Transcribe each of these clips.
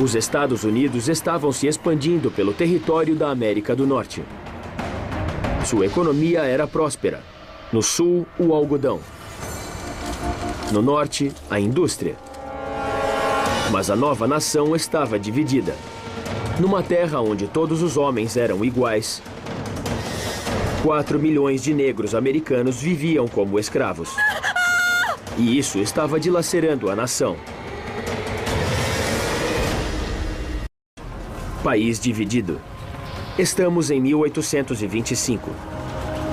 Os Estados Unidos estavam se expandindo pelo território da América do Norte. Sua economia era próspera. No sul, o algodão. No norte, a indústria. Mas a nova nação estava dividida. Numa terra onde todos os homens eram iguais, 4 milhões de negros americanos viviam como escravos. E isso estava dilacerando a nação. País dividido. Estamos em 1825.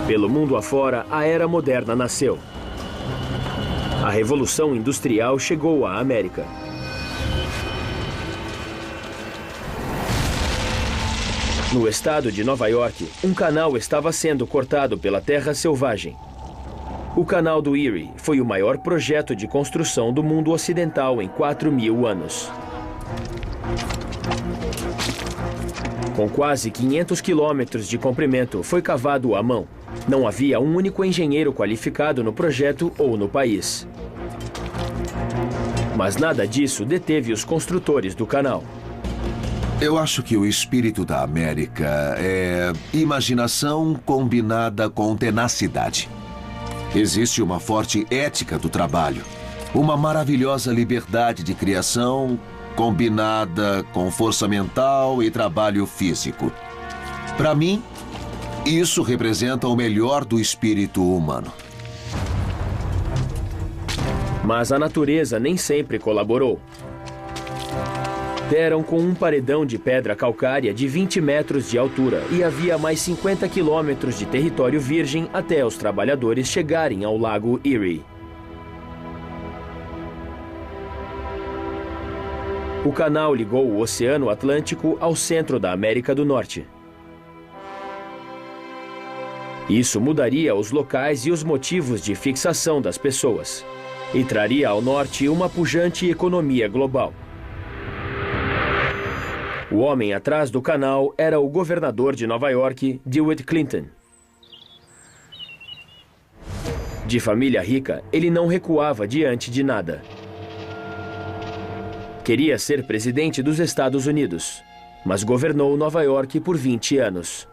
Pelo mundo afora, a era moderna nasceu. A Revolução Industrial chegou à América. No estado de Nova York, um canal estava sendo cortado pela terra selvagem. O Canal do Erie foi o maior projeto de construção do mundo ocidental em 4.000 anos. Com quase 500 quilômetros de comprimento, foi cavado à mão. Não havia um único engenheiro qualificado no projeto ou no país. Mas nada disso deteve os construtores do canal. Eu acho que o espírito da América é imaginação combinada com tenacidade. Existe uma forte ética do trabalho, uma maravilhosa liberdade de criação combinada com força mental e trabalho físico. Para mim, isso representa o melhor do espírito humano. Mas a natureza nem sempre colaborou. Deram com um paredão de pedra calcária de 20 metros de altura e havia mais 50 quilômetros de território virgem até os trabalhadores chegarem ao lago Erie. O canal ligou o Oceano Atlântico ao centro da América do Norte. Isso mudaria os locais e os motivos de fixação das pessoas e traria ao norte uma pujante economia global. O homem atrás do canal era o governador de Nova York, DeWitt Clinton. De família rica, ele não recuava diante de nada. Queria ser presidente dos Estados Unidos, mas governou Nova York por 20 anos.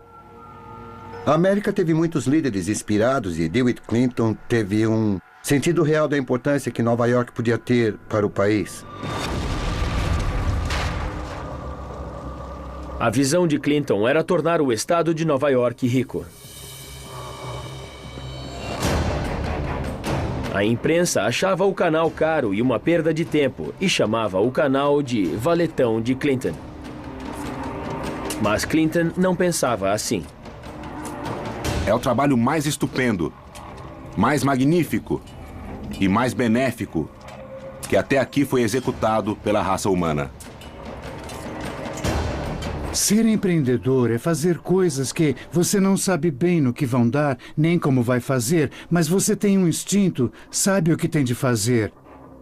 A América teve muitos líderes inspirados e DeWitt Clinton teve um sentido real da importância que Nova York podia ter para o país. A visão de Clinton era tornar o estado de Nova York rico. A imprensa achava o canal caro e uma perda de tempo e chamava o canal de valetão de Clinton. Mas Clinton não pensava assim. É o trabalho mais estupendo, mais magnífico e mais benéfico que até aqui foi executado pela raça humana. Ser empreendedor é fazer coisas que você não sabe bem no que vão dar, nem como vai fazer, mas você tem um instinto, sabe o que tem de fazer.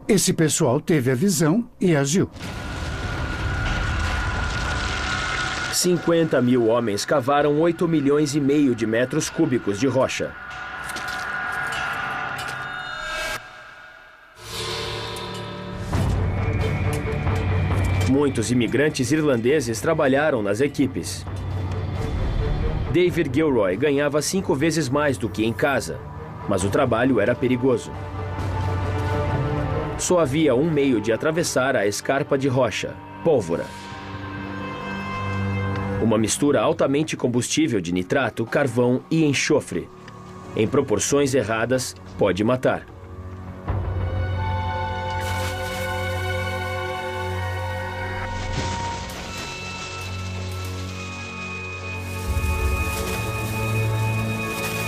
Esse pessoal teve a visão e agiu. 50 mil homens cavaram 8,5 milhões de metros cúbicos de rocha. Muitos imigrantes irlandeses trabalharam nas equipes. David Gilroy ganhava 5 vezes mais do que em casa, mas o trabalho era perigoso. Só havia um meio de atravessar a escarpa de rocha: pólvora. Uma mistura altamente combustível de nitrato, carvão e enxofre. Em proporções erradas, pode matar.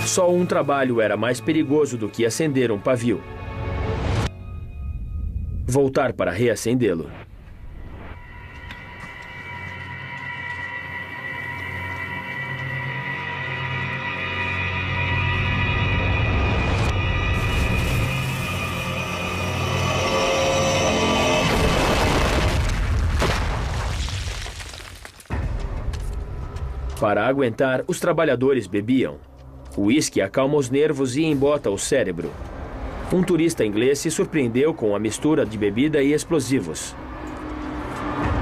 Só um trabalho era mais perigoso do que acender um pavio: voltar para reacendê-lo. Para aguentar, os trabalhadores bebiam. O uísque acalma os nervos e embota o cérebro. Um turista inglês se surpreendeu com a mistura de bebida e explosivos.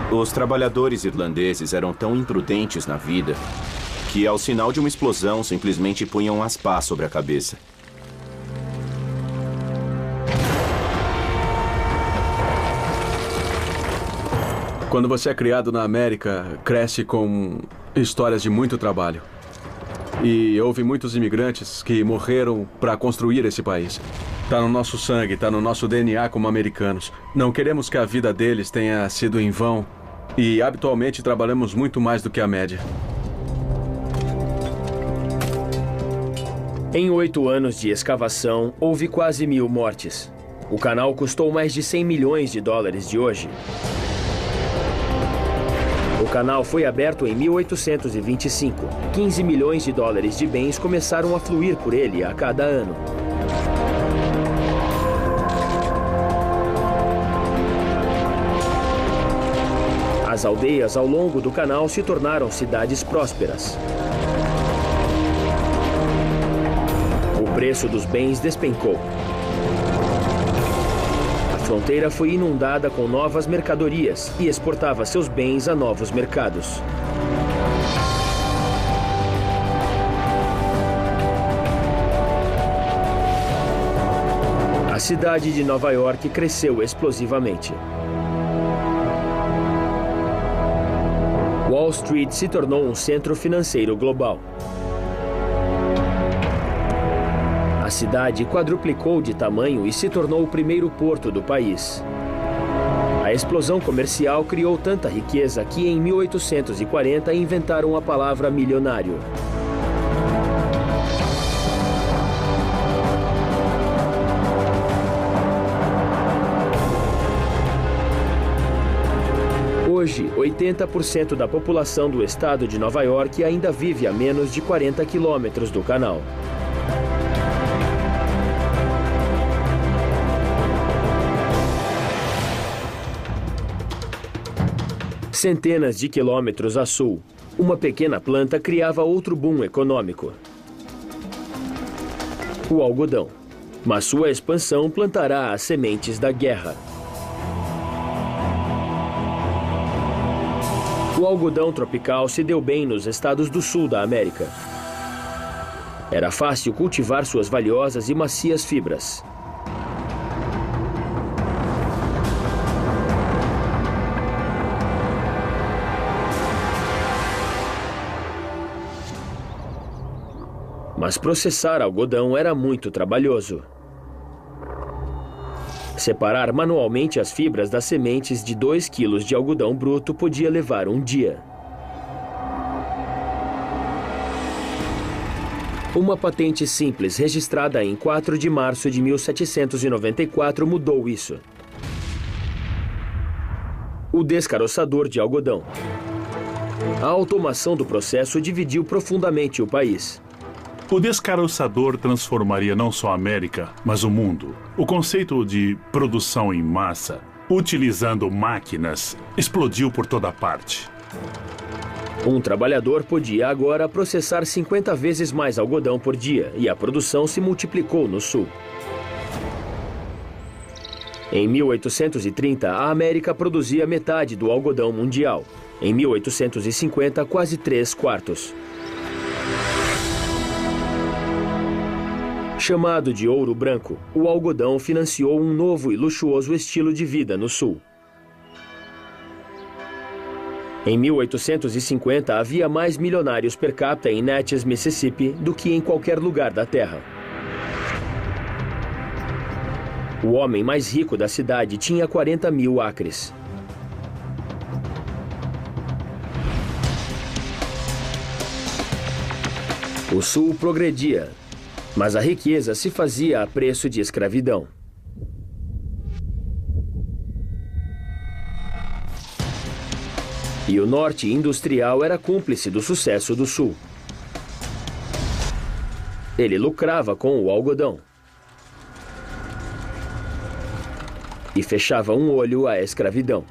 Os trabalhadores irlandeses eram tão imprudentes na vida que, ao sinal de uma explosão, simplesmente punham as pás sobre a cabeça. Quando você é criado na América, cresce com histórias de muito trabalho. E houve muitos imigrantes que morreram para construir esse país. Está no nosso sangue, está no nosso DNA como americanos. Não queremos que a vida deles tenha sido em vão. E habitualmente trabalhamos muito mais do que a média. Em 8 anos de escavação, houve quase 1000 mortes. O canal custou mais de 100 milhões de dólares de hoje. O canal foi aberto em 1825. 15 milhões de dólares de bens começaram a fluir por ele a cada ano. As aldeias ao longo do canal se tornaram cidades prósperas. O preço dos bens despencou. A fronteira foi inundada com novas mercadorias e exportava seus bens a novos mercados. A cidade de Nova York cresceu explosivamente. Wall Street se tornou um centro financeiro global. A cidade quadruplicou de tamanho e se tornou o primeiro porto do país. A explosão comercial criou tanta riqueza que, em 1840, inventaram a palavra milionário. Hoje, 80% da população do estado de Nova York ainda vive a menos de 40 quilômetros do canal. Centenas de quilômetros a sul, uma pequena planta criava outro boom econômico: o algodão. Mas sua expansão plantará as sementes da guerra. O algodão tropical se deu bem nos estados do sul da América. Era fácil cultivar suas valiosas e macias fibras. Mas processar algodão era muito trabalhoso. Separar manualmente as fibras das sementes de 2 quilos de algodão bruto podia levar um dia. Uma patente simples registrada em 4 de março de 1794 mudou isso. O descaroçador de algodão. A automação do processo dividiu profundamente o país. O descaroçador transformaria não só a América, mas o mundo. O conceito de produção em massa, utilizando máquinas, explodiu por toda parte. Um trabalhador podia agora processar 50 vezes mais algodão por dia, e a produção se multiplicou no sul. Em 1830, a América produzia metade do algodão mundial. Em 1850, quase 3/4. Chamado de ouro branco, o algodão financiou um novo e luxuoso estilo de vida no sul. Em 1850, havia mais milionários per capita em Natchez, Mississippi, do que em qualquer lugar da Terra. O homem mais rico da cidade tinha 40 mil acres. O sul progredia, mas a riqueza se fazia a preço de escravidão. E o norte industrial era cúmplice do sucesso do sul. Ele lucrava com o algodão. E fechava um olho à escravidão.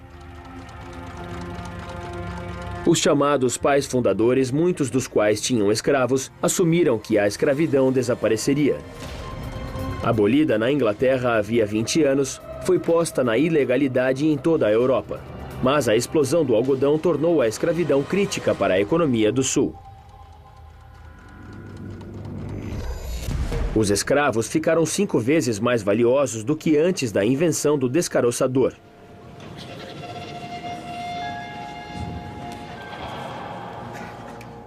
Os chamados pais fundadores, muitos dos quais tinham escravos, assumiram que a escravidão desapareceria. Abolida na Inglaterra havia 20 anos, foi posta na ilegalidade em toda a Europa. Mas a explosão do algodão tornou a escravidão crítica para a economia do Sul. Os escravos ficaram 5 vezes mais valiosos do que antes da invenção do descaroçador.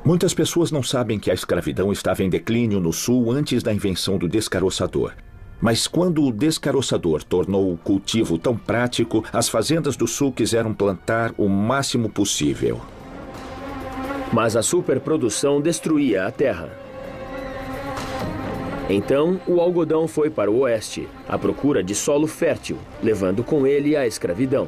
Muitas pessoas não sabem que a escravidão estava em declínio no Sul antes da invenção do descaroçador. Mas quando o descaroçador tornou o cultivo tão prático, as fazendas do Sul quiseram plantar o máximo possível. Mas a superprodução destruía a terra. Então, o algodão foi para o oeste, à procura de solo fértil, levando com ele a escravidão.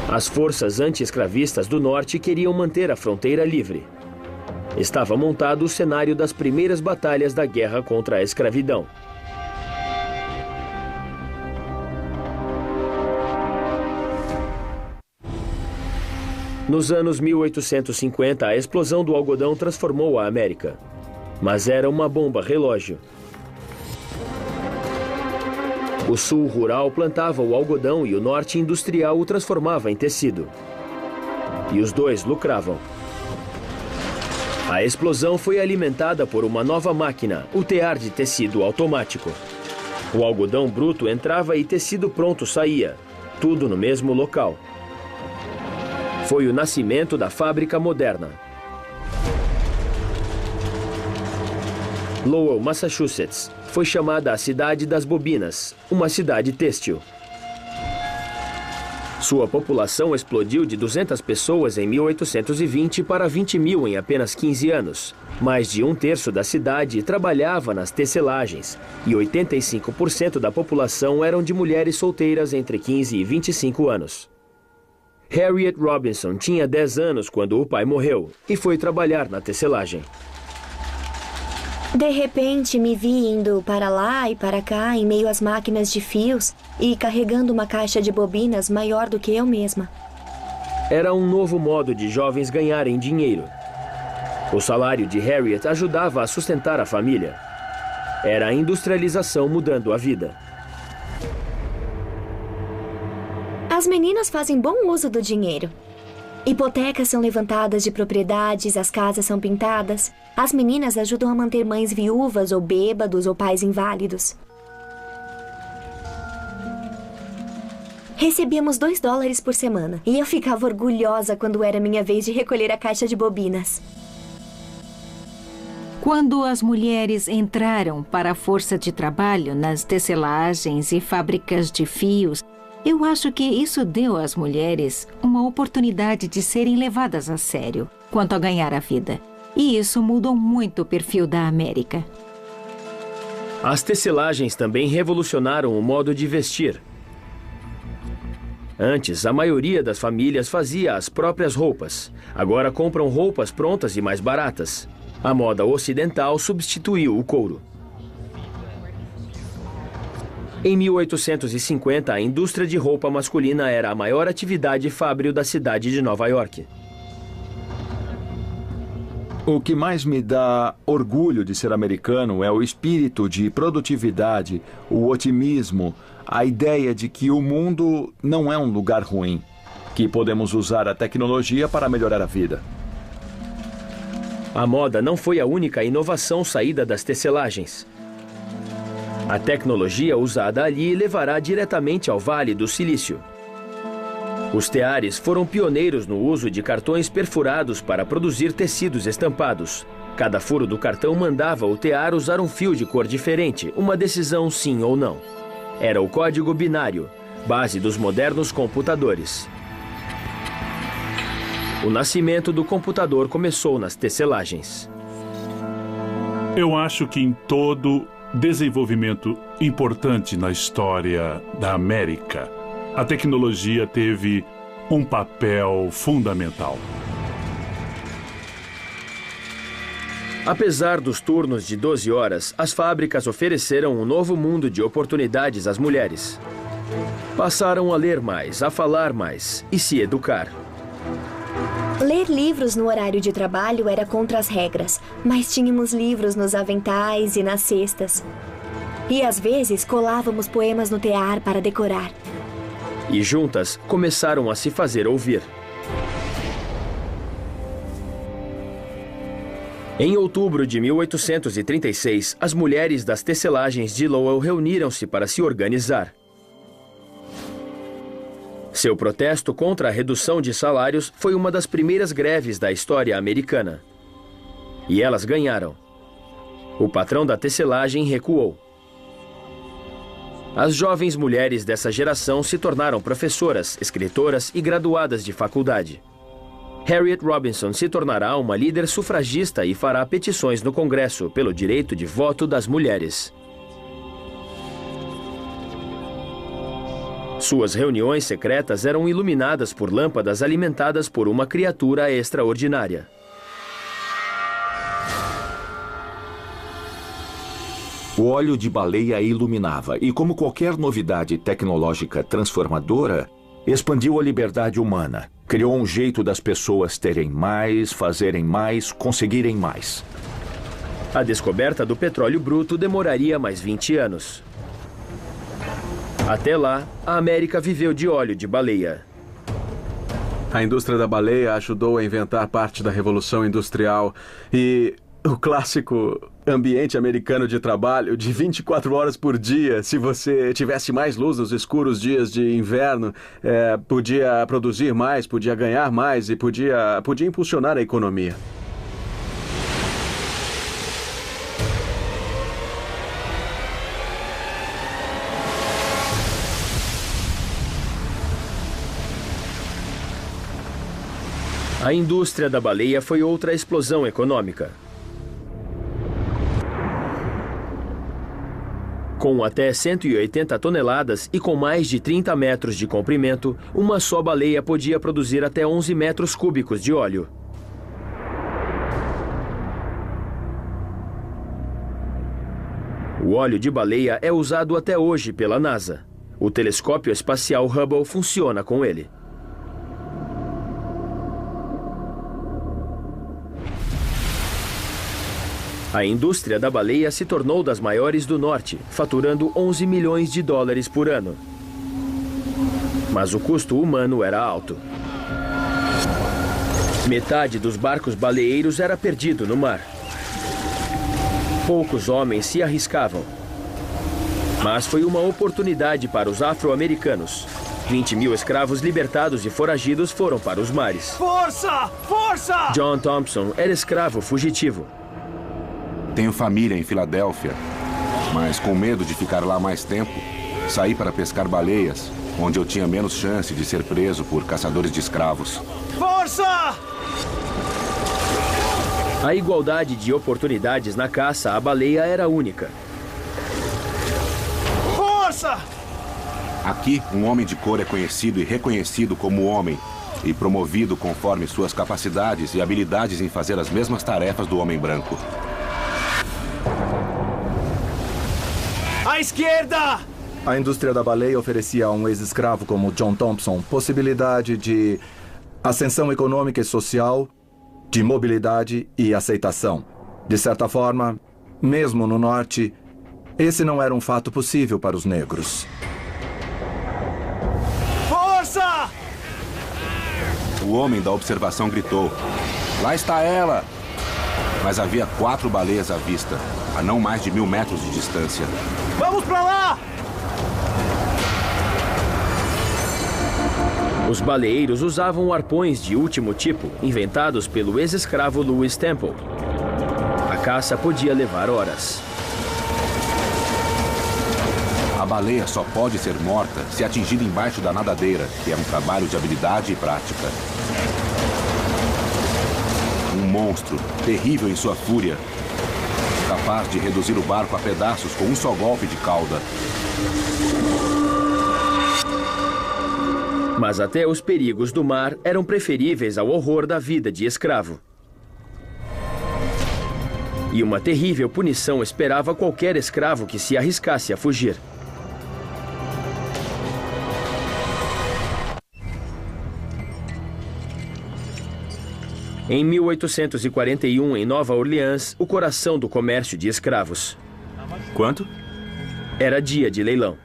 As forças anti-escravistas do norte queriam manter a fronteira livre. Estava montado o cenário das primeiras batalhas da guerra contra a escravidão. Nos anos 1850, a explosão do algodão transformou a América. Mas era uma bomba relógio. O sul rural plantava o algodão e o norte industrial o transformava em tecido. E os dois lucravam. A explosão foi alimentada por uma nova máquina, o tear de tecido automático. O algodão bruto entrava e tecido pronto saía, tudo no mesmo local. Foi o nascimento da fábrica moderna. Lowell, Massachusetts, foi chamada a cidade das bobinas, uma cidade têxtil. Sua população explodiu de 200 pessoas em 1820 para 20 mil em apenas 15 anos. Mais de 1/3 da cidade trabalhava nas tecelagens e 85% da população eram de mulheres solteiras entre 15 e 25 anos. Harriet Robinson tinha 10 anos quando o pai morreu e foi trabalhar na tecelagem. De repente, me vi indo para lá e para cá em meio às máquinas de fios e carregando uma caixa de bobinas maior do que eu mesma. Era um novo modo de jovens ganharem dinheiro. O salário de Harriet ajudava a sustentar a família. Era a industrialização mudando a vida. As meninas fazem bom uso do dinheiro. Hipotecas são levantadas de propriedades, as casas são pintadas. As meninas ajudam a manter mães viúvas ou bêbados ou pais inválidos. Recebíamos $2 por semana e eu ficava orgulhosa quando era minha vez de recolher a caixa de bobinas. Quando as mulheres entraram para a força de trabalho nas tecelagens e fábricas de fios, eu acho que isso deu às mulheres uma oportunidade de serem levadas a sério quanto a ganhar a vida. E isso mudou muito o perfil da América. As tecelagens também revolucionaram o modo de vestir. Antes, a maioria das famílias fazia as próprias roupas. Agora compram roupas prontas e mais baratas. A moda ocidental substituiu o couro. Em 1850, a indústria de roupa masculina era a maior atividade fábril da cidade de Nova York. O que mais me dá orgulho de ser americano é o espírito de produtividade, o otimismo, a ideia de que o mundo não é um lugar ruim, que podemos usar a tecnologia para melhorar a vida. A moda não foi a única inovação saída das tecelagens. A tecnologia usada ali levará diretamente ao Vale do Silício. Os teares foram pioneiros no uso de cartões perfurados para produzir tecidos estampados. Cada furo do cartão mandava o tear usar um fio de cor diferente, uma decisão sim ou não. Era o código binário, base dos modernos computadores. O nascimento do computador começou nas tecelagens. Eu acho que em todo desenvolvimento importante na história da América, a tecnologia teve um papel fundamental. Apesar dos turnos de 12 horas, as fábricas ofereceram um novo mundo de oportunidades às mulheres. Passaram a ler mais, a falar mais e se educar. Ler livros no horário de trabalho era contra as regras, mas tínhamos livros nos aventais e nas cestas. E às vezes colávamos poemas no tear para decorar. E juntas começaram a se fazer ouvir. Em outubro de 1836, as mulheres das tecelagens de Lowell reuniram-se para se organizar. Seu protesto contra a redução de salários foi uma das primeiras greves da história americana. E elas ganharam. O patrão da tecelagem recuou. As jovens mulheres dessa geração se tornaram professoras, escritoras e graduadas de faculdade. Harriet Robinson se tornará uma líder sufragista e fará petições no Congresso pelo direito de voto das mulheres. Suas reuniões secretas eram iluminadas por lâmpadas alimentadas por uma criatura extraordinária. O óleo de baleia iluminava e, como qualquer novidade tecnológica transformadora, expandiu a liberdade humana. Criou um jeito das pessoas terem mais, fazerem mais, conseguirem mais. A descoberta do petróleo bruto demoraria mais 20 anos. Até lá, a América viveu de óleo de baleia. A indústria da baleia ajudou a inventar parte da Revolução Industrial e o clássico ambiente americano de trabalho de 24 horas por dia. Se você tivesse mais luz nos escuros dias de inverno, podia produzir mais, podia ganhar mais e podia impulsionar a economia. A indústria da baleia foi outra explosão econômica. Com até 180 toneladas e com mais de 30 metros de comprimento, uma só baleia podia produzir até 11 metros cúbicos de óleo. O óleo de baleia é usado até hoje pela NASA. O telescópio espacial Hubble funciona com ele. A indústria da baleia se tornou das maiores do norte, faturando 11 milhões de dólares por ano. Mas o custo humano era alto. Metade dos barcos baleeiros era perdido no mar. Poucos homens se arriscavam. Mas foi uma oportunidade para os afro-americanos. 20 mil escravos libertados e foragidos foram para os mares. Força! Força! John Thompson era escravo fugitivo. Tenho família em Filadélfia, mas com medo de ficar lá mais tempo, saí para pescar baleias, onde eu tinha menos chance de ser preso por caçadores de escravos. Força! A igualdade de oportunidades na caça à baleia era única. Força! Aqui, um homem de cor é conhecido e reconhecido como homem e promovido conforme suas capacidades e habilidades em fazer as mesmas tarefas do homem branco. À esquerda! A indústria da baleia oferecia a um ex-escravo como John Thompson possibilidade de ascensão econômica e social, de mobilidade e aceitação. De certa forma, mesmo no norte, esse não era um fato possível para os negros. Força! O homem da observação gritou: "Lá está ela!" Mas havia 4 baleias à vista, a não mais de 1000 metros de distância. Vamos pra lá! Os baleeiros usavam arpões de último tipo, inventados pelo ex-escravo Lewis Temple. A caça podia levar horas. A baleia só pode ser morta se atingida embaixo da nadadeira, que é um trabalho de habilidade e prática. Um monstro, terrível em sua fúria, capaz de reduzir o barco a pedaços com um só golpe de cauda. Mas até os perigos do mar eram preferíveis ao horror da vida de escravo. E uma terrível punição esperava qualquer escravo que se arriscasse a fugir. Em 1841, em Nova Orleans, o coração do comércio de escravos. Quanto? Era dia de leilão.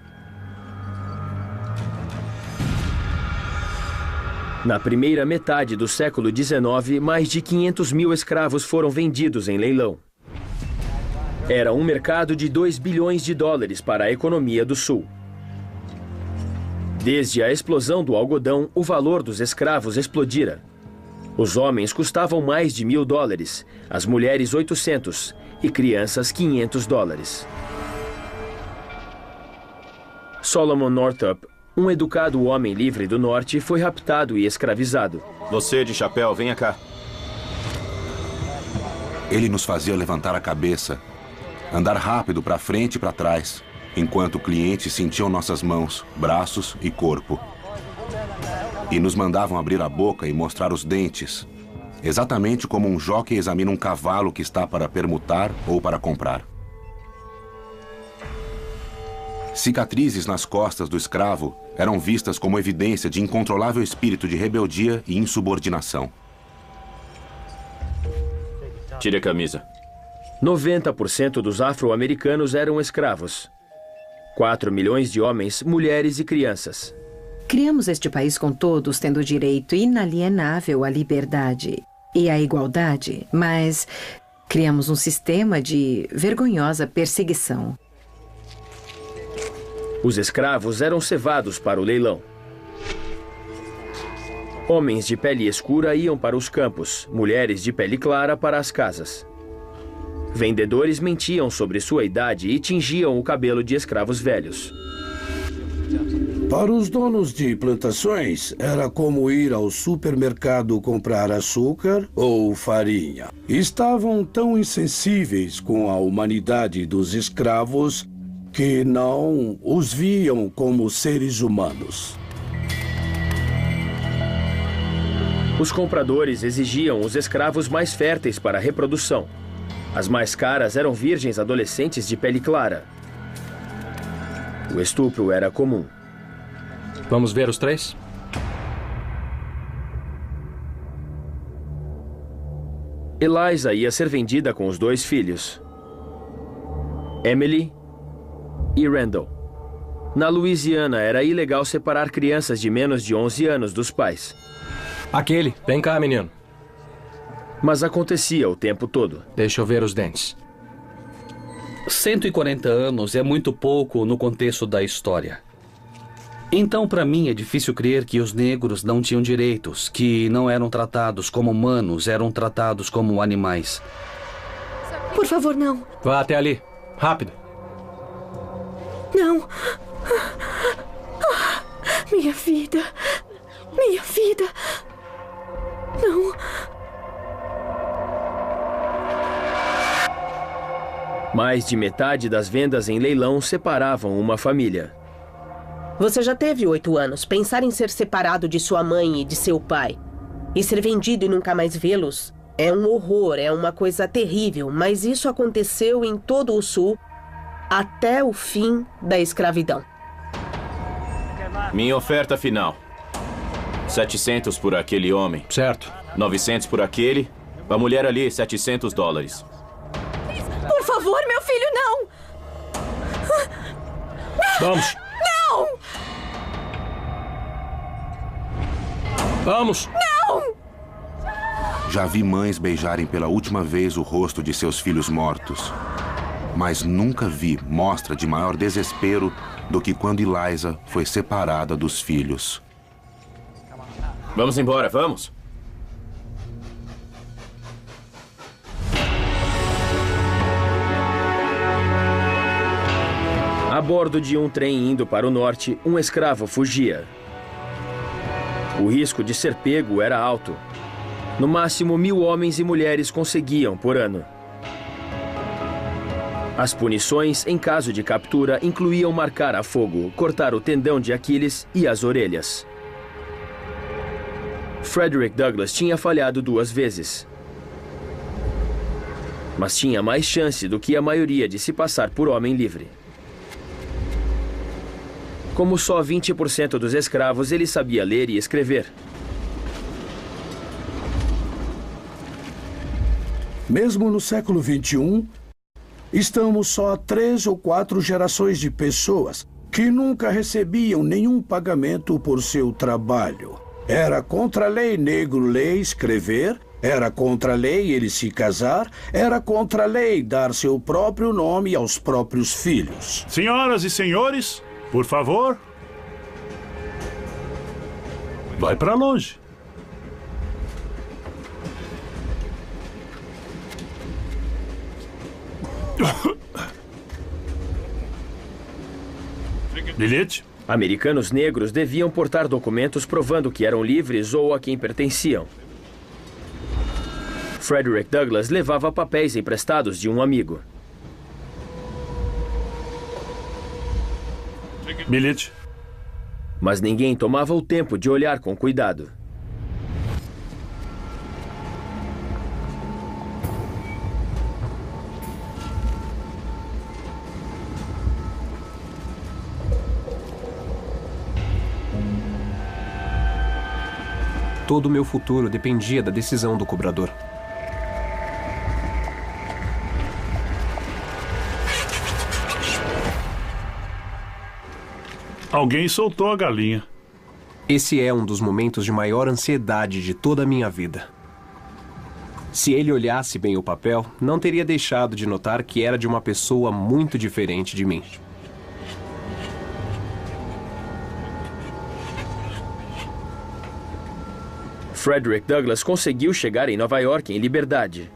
Na primeira metade do século XIX, mais de 500 mil escravos foram vendidos em leilão. Era um mercado de 2 bilhões de dólares para a economia do Sul. Desde a explosão do algodão, o valor dos escravos explodira. Os homens custavam mais de $1.000, as mulheres 800 e crianças 500 dólares. Solomon Northup, um educado homem livre do norte, foi raptado e escravizado. Você de chapéu, venha cá. Ele nos fazia levantar a cabeça, andar rápido para frente e para trás, enquanto clientes sentiam nossas mãos, braços e corpo. E nos mandavam abrir a boca e mostrar os dentes, exatamente como um jockey examina um cavalo que está para permutar ou para comprar. Cicatrizes nas costas do escravo eram vistas como evidência de incontrolável espírito de rebeldia e insubordinação. Tire a camisa. 90% dos afro-americanos eram escravos. 4 milhões de homens, mulheres e crianças. Criamos este país com todos tendo direito inalienável à liberdade e à igualdade, mas criamos um sistema de vergonhosa perseguição. Os escravos eram cevados para o leilão. Homens de pele escura iam para os campos, mulheres de pele clara para as casas. Vendedores mentiam sobre sua idade e tingiam o cabelo de escravos velhos. Para os donos de plantações, era como ir ao supermercado comprar açúcar ou farinha. Estavam tão insensíveis com a humanidade dos escravos que não os viam como seres humanos. Os compradores exigiam os escravos mais férteis para a reprodução. As mais caras eram virgens adolescentes de pele clara. O estupro era comum. Vamos ver os 3? Eliza ia ser vendida com os 2 filhos, Emily e Randall. Na Louisiana, era ilegal separar crianças de menos de 11 anos dos pais. Aquele. Vem cá, menino. Mas acontecia o tempo todo. Deixa eu ver os dentes. 140 anos é muito pouco no contexto da história. Então, para mim, é difícil crer que os negros não tinham direitos, que não eram tratados como humanos, eram tratados como animais. Por favor, não. Vá até ali. Rápido. Não. Minha vida. Minha vida. Não. Mais de metade das vendas em leilão separavam uma família. Você já teve 8 anos. Pensar em ser separado de sua mãe e de seu pai e ser vendido e nunca mais vê-los é um horror, é uma coisa terrível. Mas isso aconteceu em todo o Sul até o fim da escravidão. Minha oferta final. 700 por aquele homem. Certo. 900 por aquele. A mulher ali, $700. Por favor, meu filho, não! Vamos. Não! Vamos! Não! Já vi mães beijarem pela última vez o rosto de seus filhos mortos. Mas nunca vi mostra de maior desespero do que quando Eliza foi separada dos filhos. Vamos embora, vamos! A bordo de um trem indo para o norte, um escravo fugia. O risco de ser pego era alto. No máximo 1.000 homens e mulheres conseguiam por ano. As punições, em caso de captura, incluíam marcar a fogo, cortar o tendão de Aquiles e as orelhas. Frederick Douglass tinha falhado 2 vezes. Mas tinha mais chance do que a maioria de se passar por homem livre. Como só 20% dos escravos, ele sabia ler e escrever. Mesmo no século XXI, estamos só a 3 ou 4 gerações de pessoas que nunca recebiam nenhum pagamento por seu trabalho. Era contra a lei negro ler e escrever, era contra a lei ele se casar, era contra a lei dar seu próprio nome aos próprios filhos. Senhoras e senhores, por favor. Vai para longe. Bilhete? Americanos negros deviam portar documentos provando que eram livres ou a quem pertenciam. Frederick Douglass levava papéis emprestados de um amigo. Bilhete. Mas ninguém tomava o tempo de olhar com cuidado. Todo o meu futuro dependia da decisão do cobrador. Alguém soltou a galinha. Esse é um dos momentos de maior ansiedade de toda a minha vida. Se ele olhasse bem o papel, não teria deixado de notar que era de uma pessoa muito diferente de mim. Frederick Douglass conseguiu chegar em Nova York em liberdade.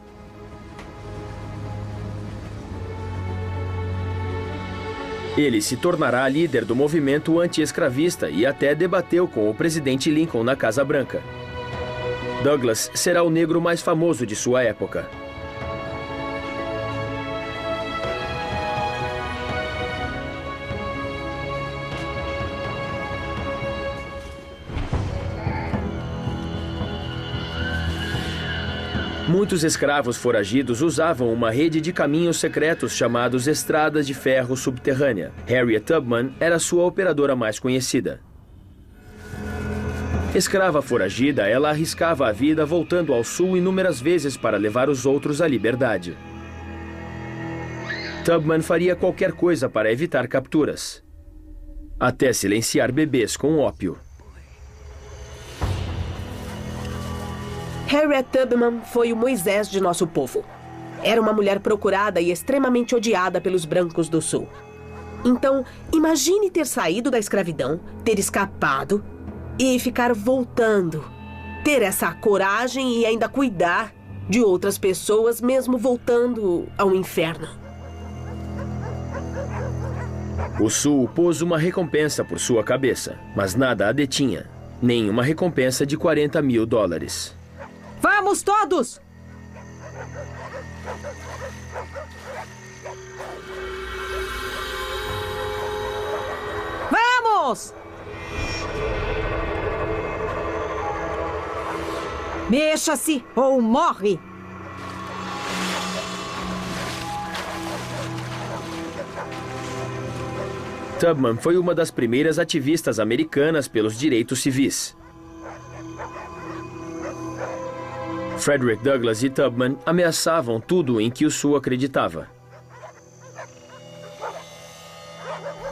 Ele se tornará líder do movimento anti-escravista e até debateu com o presidente Lincoln na Casa Branca. Douglass será o negro mais famoso de sua época. Muitos escravos foragidos usavam uma rede de caminhos secretos chamados estradas de ferro subterrânea. Harriet Tubman era sua operadora mais conhecida. Escrava foragida, ela arriscava a vida voltando ao sul inúmeras vezes para levar os outros à liberdade. Tubman faria qualquer coisa para evitar capturas, até silenciar bebês com ópio. Harriet Tubman foi o Moisés de nosso povo. Era uma mulher procurada e extremamente odiada pelos brancos do sul. Então, imagine ter saído da escravidão, ter escapado e ficar voltando. Ter essa coragem e ainda cuidar de outras pessoas, mesmo voltando ao inferno. O sul pôs uma recompensa por sua cabeça, mas nada a detinha. Nem uma recompensa de $40 mil. Vamos todos! Vamos! Mexa-se ou morre! Tubman foi uma das primeiras ativistas americanas pelos direitos civis. Frederick Douglass e Tubman ameaçavam tudo em que o Sul acreditava.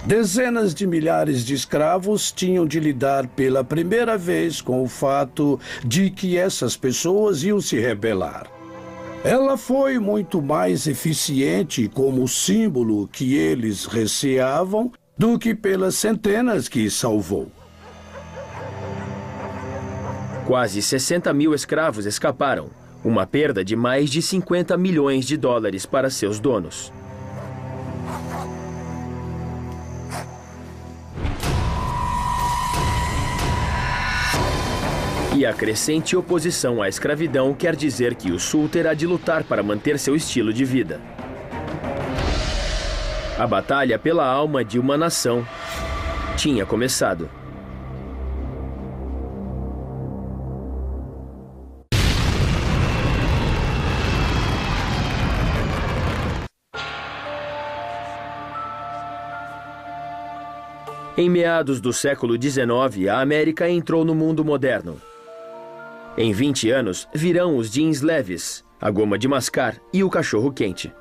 Dezenas de milhares de escravos tinham de lidar pela primeira vez com o fato de que essas pessoas iam se rebelar. Ela foi muito mais eficiente como símbolo que eles receavam do que pelas centenas que salvou. Quase 60 mil escravos escaparam, uma perda de mais de $50 milhões para seus donos. E a crescente oposição à escravidão quer dizer que o Sul terá de lutar para manter seu estilo de vida. A batalha pela alma de uma nação tinha começado. Em meados do século XIX, a América entrou no mundo moderno. Em 20 anos, virão os jeans leves, a goma de mascar e o cachorro-quente.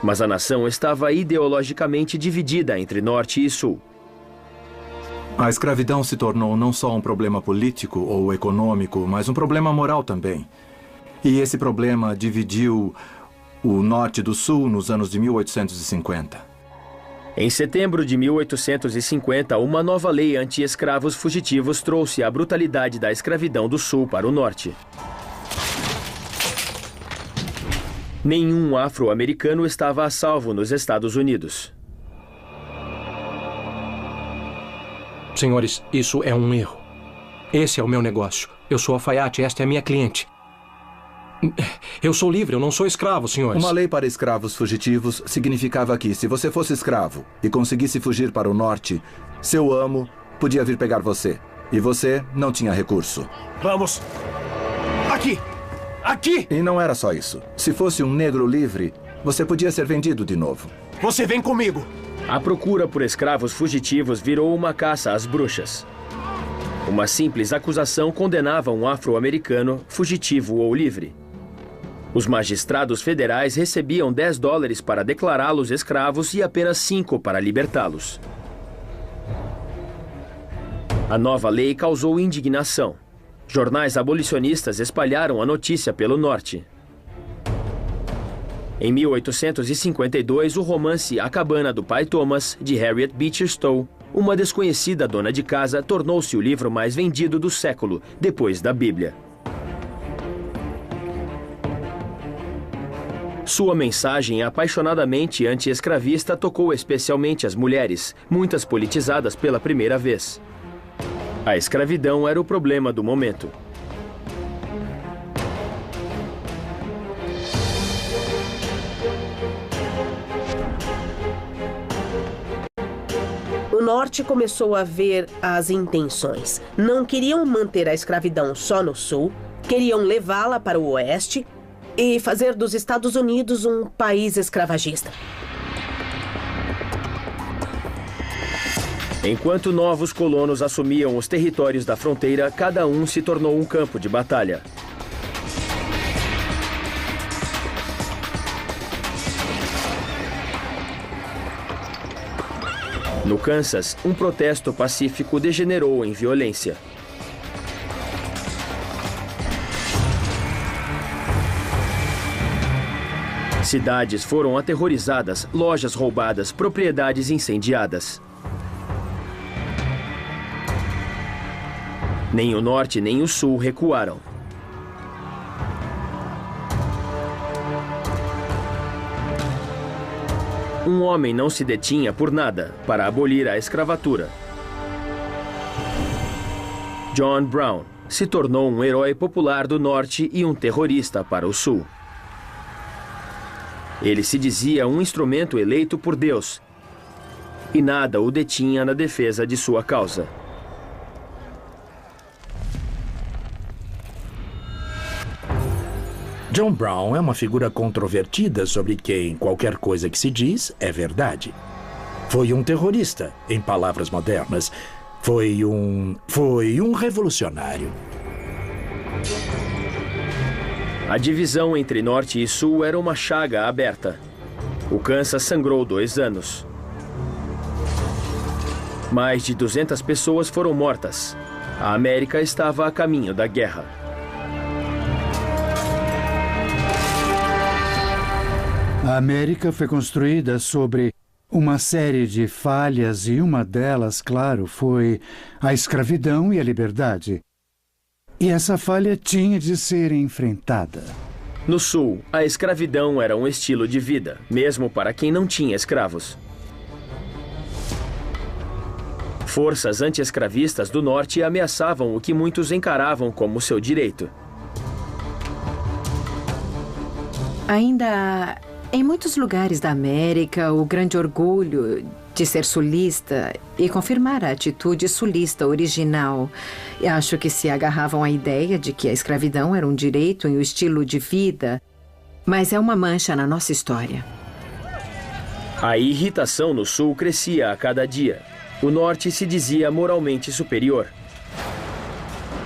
Mas a nação estava ideologicamente dividida entre Norte e Sul. A escravidão se tornou não só um problema político ou econômico, mas um problema moral também. E esse problema dividiu o norte do sul nos anos de 1850. Em setembro de 1850, uma nova lei anti-escravos fugitivos trouxe a brutalidade da escravidão do sul para o norte. Nenhum afro-americano estava a salvo nos Estados Unidos. Senhores, isso é um erro. Esse é o meu negócio. Eu sou alfaiate, esta é a minha cliente. Eu sou livre, eu não sou escravo, senhores. Uma lei para escravos fugitivos significava que, se você fosse escravo e conseguisse fugir para o norte, seu amo podia vir pegar você. E você não tinha recurso. Vamos! Aqui! Aqui! E não era só isso. Se fosse um negro livre, você podia ser vendido de novo. Você vem comigo! A procura por escravos fugitivos virou uma caça às bruxas. Uma simples acusação condenava um afro-americano, fugitivo ou livre. Os magistrados federais recebiam $10 para declará-los escravos e apenas 5 para libertá-los. A nova lei causou indignação. Jornais abolicionistas espalharam a notícia pelo norte. Em 1852, o romance A Cabana do Pai Thomas, de Harriet Beecher Stowe, uma desconhecida dona de casa, tornou-se o livro mais vendido do século, depois da Bíblia. Sua mensagem apaixonadamente anti-escravista tocou especialmente as mulheres, muitas politizadas pela primeira vez. A escravidão era o problema do momento. O norte começou a ver as intenções. Não queriam manter a escravidão só no sul, queriam levá-la para o oeste e fazer dos Estados Unidos um país escravagista. Enquanto novos colonos assumiam os territórios da fronteira, cada um se tornou um campo de batalha. No Kansas, um protesto pacífico degenerou em violência. Cidades foram aterrorizadas, lojas roubadas, propriedades incendiadas. Nem o norte nem o sul recuaram. Um homem não se detinha por nada para abolir a escravatura. John Brown se tornou um herói popular do norte e um terrorista para o sul. Ele se dizia um instrumento eleito por Deus, e nada o detinha na defesa de sua causa. John Brown é uma figura controvertida sobre quem qualquer coisa que se diz é verdade. Foi um terrorista, em palavras modernas. Foi um revolucionário. A divisão entre norte e sul era uma chaga aberta. O Kansas sangrou 2 anos. Mais de 200 pessoas foram mortas. A América estava a caminho da guerra. A América foi construída sobre uma série de falhas e uma delas, claro, foi a escravidão e a liberdade. E essa falha tinha de ser enfrentada. No sul, a escravidão era um estilo de vida, mesmo para quem não tinha escravos. Forças anti-escravistas do norte ameaçavam o que muitos encaravam como seu direito. Ainda em muitos lugares da América, o grande orgulho de ser sulista e confirmar a atitude sulista original. Acho que se agarravam à ideia de que a escravidão era um direito e um estilo de vida, mas é uma mancha na nossa história. A irritação no sul crescia a cada dia. O norte se dizia moralmente superior,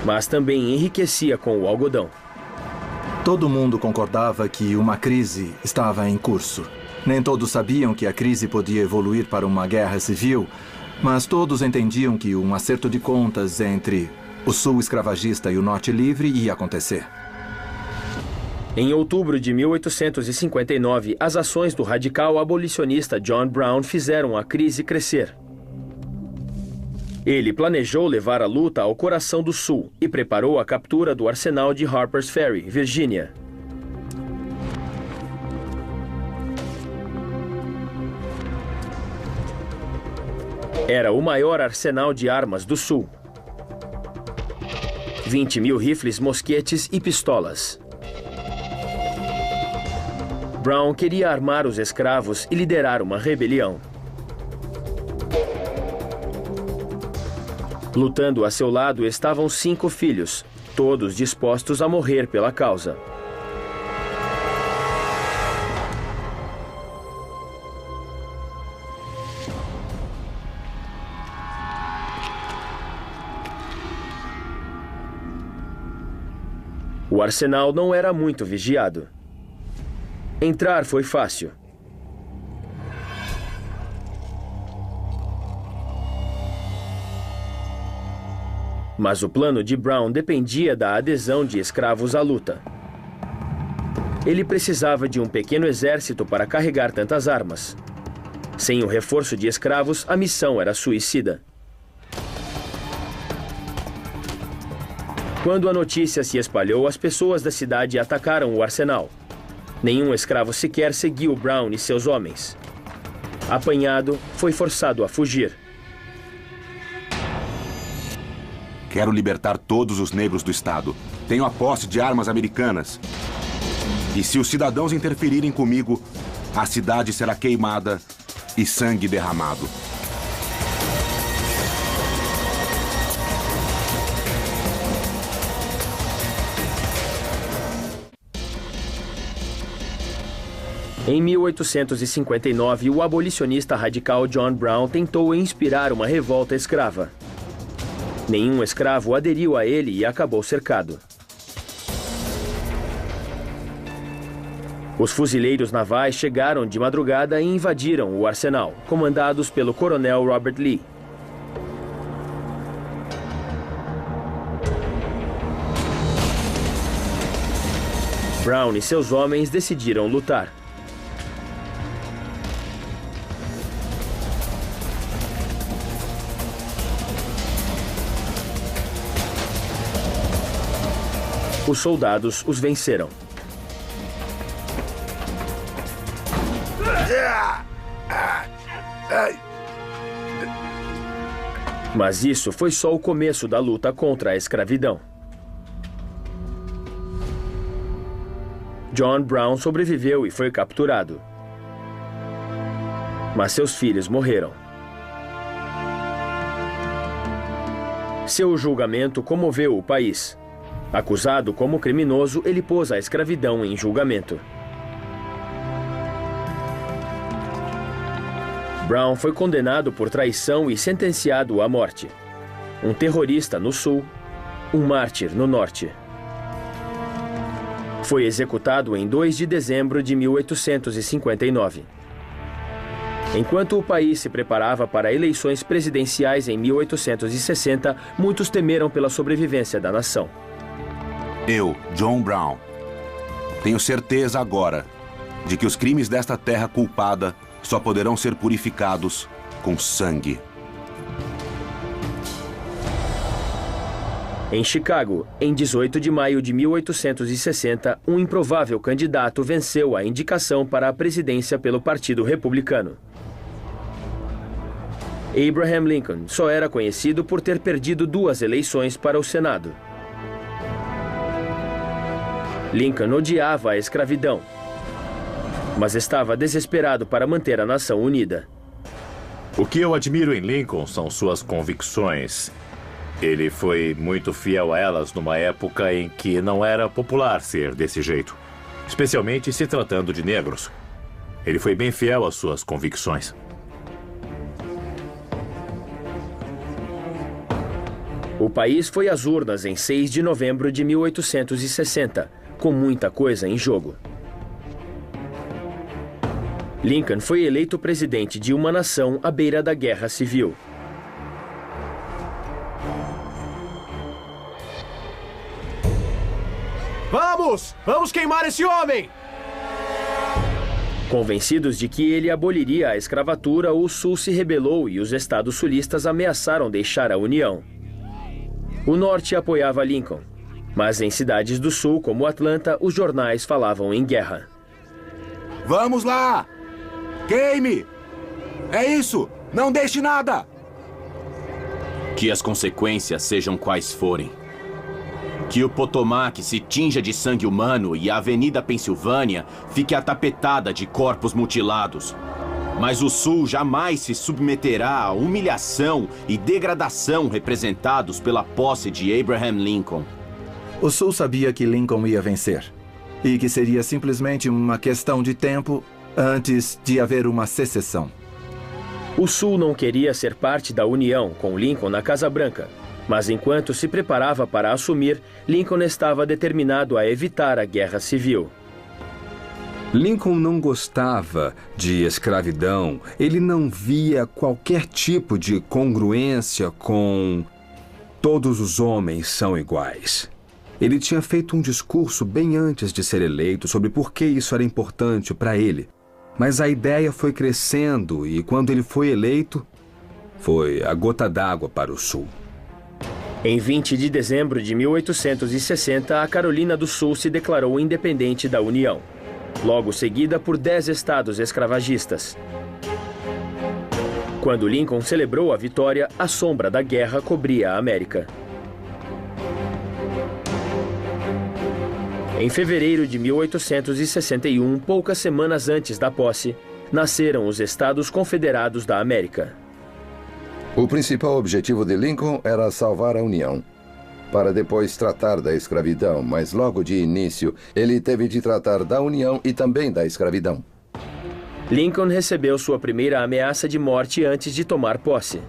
mas também enriquecia com o algodão. Todo mundo concordava que uma crise estava em curso. Nem todos sabiam que a crise podia evoluir para uma guerra civil, Mas todos entendiam que um acerto de contas entre o sul escravagista e o norte livre ia acontecer. Em outubro de 1859, as ações do radical abolicionista John Brown fizeram a crise crescer. Ele planejou levar a luta ao coração do sul e preparou a captura do arsenal de Harper's Ferry, Virgínia. Era o maior arsenal de armas do sul. 20.000 rifles, mosquetes e pistolas. Brown queria armar os escravos e liderar uma rebelião. Lutando a seu lado estavam 5 filhos, todos dispostos a morrer pela causa. O arsenal não era muito vigiado. Entrar foi fácil. Mas o plano de Brown dependia da adesão de escravos à luta. Ele precisava de um pequeno exército para carregar tantas armas. Sem o reforço de escravos, a missão era suicida. Quando a notícia se espalhou, as pessoas da cidade atacaram o arsenal. Nenhum escravo sequer seguiu Brown e seus homens. Apanhado, foi forçado a fugir. Quero libertar todos os negros do estado. Tenho a posse de armas americanas. E se os cidadãos interferirem comigo, a cidade será queimada e sangue derramado. Em 1859, o abolicionista radical John Brown tentou inspirar uma revolta escrava. Nenhum escravo aderiu a ele e acabou cercado. Os fuzileiros navais chegaram de madrugada e invadiram o arsenal, comandados pelo coronel Robert Lee. Brown e seus homens decidiram lutar. Os soldados os venceram. Mas isso foi só o começo da luta contra a escravidão. John Brown sobreviveu e foi capturado. Mas seus filhos morreram. Seu julgamento comoveu o país. Acusado como criminoso, ele pôs a escravidão em julgamento. Brown foi condenado por traição e sentenciado à morte. Um terrorista no sul, um mártir no norte. Foi executado em 2 de dezembro de 1859. Enquanto o país se preparava para eleições presidenciais em 1860, muitos temeram pela sobrevivência da nação. Eu, John Brown, tenho certeza agora de que os crimes desta terra culpada só poderão ser purificados com sangue. Em Chicago, em 18 de maio de 1860, um improvável candidato venceu a indicação para a presidência pelo Partido Republicano. Abraham Lincoln só era conhecido por ter perdido 2 eleições para o Senado. Lincoln odiava a escravidão, mas estava desesperado para manter a nação unida. O que eu admiro em Lincoln são suas convicções. Ele foi muito fiel a elas numa época em que não era popular ser desse jeito, especialmente se tratando de negros. Ele foi bem fiel às suas convicções. O país foi às urnas em 6 de novembro de 1860, com muita coisa em jogo. Lincoln foi eleito presidente de uma nação à beira da guerra civil. Vamos! Vamos queimar esse homem! Convencidos de que ele aboliria a escravatura, o Sul se rebelou e os estados sulistas ameaçaram deixar a União. O Norte apoiava Lincoln, mas em cidades do Sul, como Atlanta, os jornais falavam em guerra. Vamos lá! Queime! É isso! Não deixe nada! Que as consequências sejam quais forem. Que o Potomac se tinja de sangue humano e a Avenida Pensilvânia fique atapetada de corpos mutilados. Mas o Sul jamais se submeterá à humilhação e degradação representados pela posse de Abraham Lincoln. O Sul sabia que Lincoln ia vencer e que seria simplesmente uma questão de tempo antes de haver uma secessão. O Sul não queria ser parte da União com Lincoln na Casa Branca, mas enquanto se preparava para assumir, Lincoln estava determinado a evitar a guerra civil. Lincoln não gostava de escravidão. Ele não via qualquer tipo de congruência com todos os homens são iguais. Ele tinha feito um discurso bem antes de ser eleito sobre por que isso era importante para ele. Mas a ideia foi crescendo e quando ele foi eleito, foi a gota d'água para o Sul. Em 20 de dezembro de 1860, a Carolina do Sul se declarou independente da União, logo seguida por 10 estados escravagistas. Quando Lincoln celebrou a vitória, a sombra da guerra cobria a América. Em fevereiro de 1861, poucas semanas antes da posse, nasceram os Estados Confederados da América. O principal objetivo de Lincoln era salvar a União, para depois tratar da escravidão, mas logo de início ele teve de tratar da União e também da escravidão. Lincoln recebeu sua primeira ameaça de morte antes de tomar posse.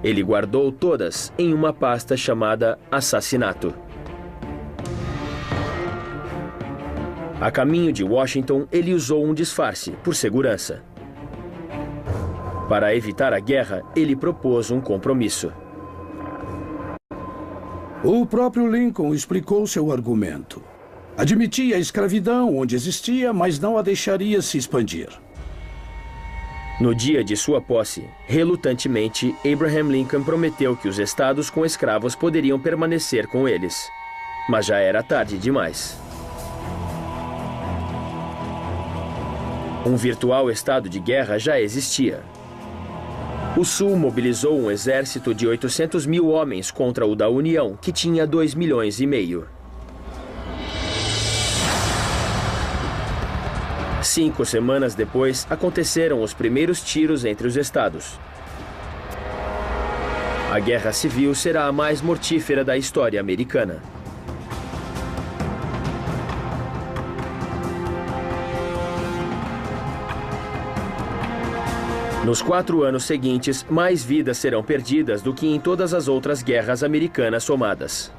Ele guardou todas em uma pasta chamada assassinato. A caminho de Washington, ele usou um disfarce, por segurança. Para evitar a guerra, ele propôs um compromisso. O próprio Lincoln explicou seu argumento. Admitia a escravidão onde existia, mas não a deixaria se expandir. No dia de sua posse, relutantemente, Abraham Lincoln prometeu que os estados com escravos poderiam permanecer com eles. Mas já era tarde demais. Um virtual estado de guerra já existia. O Sul mobilizou um exército de 800 mil homens contra o da União, que tinha 2,5 milhões. 5 semanas depois, aconteceram os primeiros tiros entre os estados. A Guerra Civil será a mais mortífera da história americana. Nos 4 anos seguintes, mais vidas serão perdidas do que em todas as outras guerras americanas somadas.